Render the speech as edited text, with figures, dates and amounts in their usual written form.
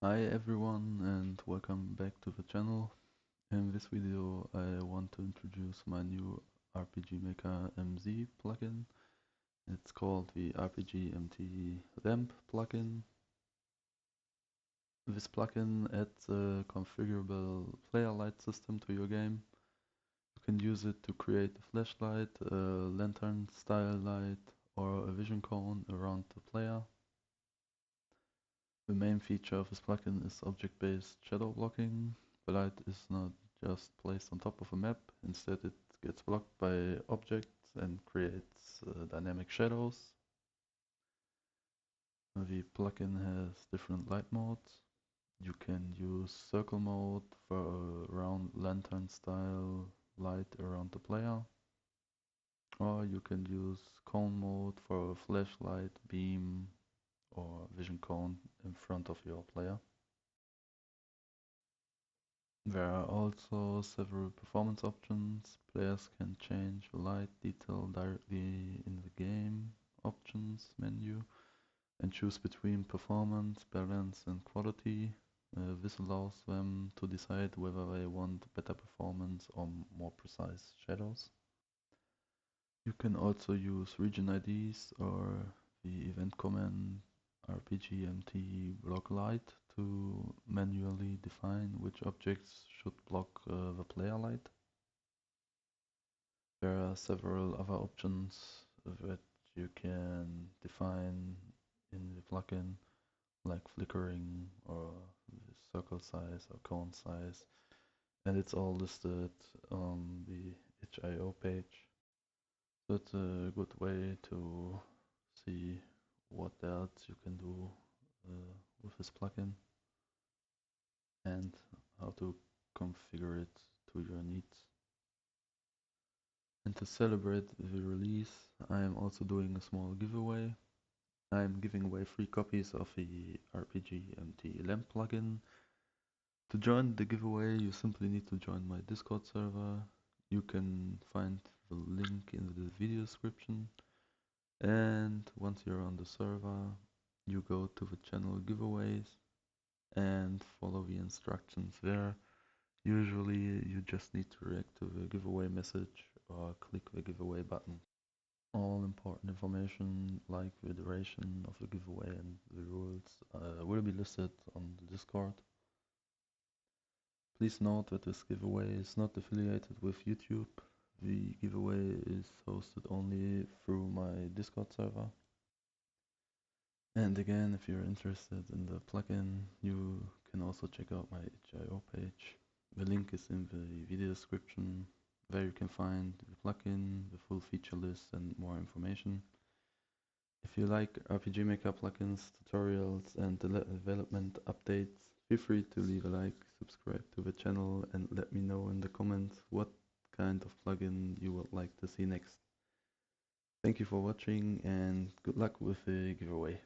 Hi everyone and welcome back to the channel. In this video I want to introduce my new RPGMT MZ plugin. It's called the RPGMT Lamp plugin. This plugin adds a configurable player light system to your game. You can use it to create a flashlight, a lantern style light or a vision cone around the player. The main feature of this plugin is object-based shadow blocking. The light is not just placed on top of a map, instead it gets blocked by objects and creates dynamic shadows. The plugin has different light modes. You can use circle mode for a round lantern style light around the player, or you can use cone mode for a flashlight, beam or vision cone in front of your player. There are also several performance options. Players can change light detail directly in the game options menu and choose between performance, balance and quality. This allows them to decide whether they want better performance or more precise shadows. You can also use region IDs or the event command RPGMT block light to manually define which objects should block the player light. There are several other options that you can define in the plugin, like flickering or circle size or cone size, and it's all listed on the itch.io page. So it's a good way to see what else you can do with this plugin and how to configure it to your needs. And to celebrate the release, I am also doing a small giveaway. I am giving away 3 copies of the RPGMT Lamp plugin. To join the giveaway, you simply need to join my Discord server. You can find the link in the video description. And once you're on the server, you go to the channel giveaways and follow the instructions there. Usually you just need to react to the giveaway message or click the giveaway button. All important information like the duration of the giveaway and the rules will be listed on the Discord. Please note that this giveaway is not affiliated with YouTube. The giveaway is hosted only through my Discord server. And again, if you're interested in the plugin, you can also check out my itch.io page. The link is in the video description. There you can find the plugin, the full feature list and more information. If you like RPG Maker plugins, tutorials and development updates, feel free to leave a like, subscribe to the channel and let me know in the comments what kind of plugin you would like to see next. Thank you for watching and good luck with the giveaway.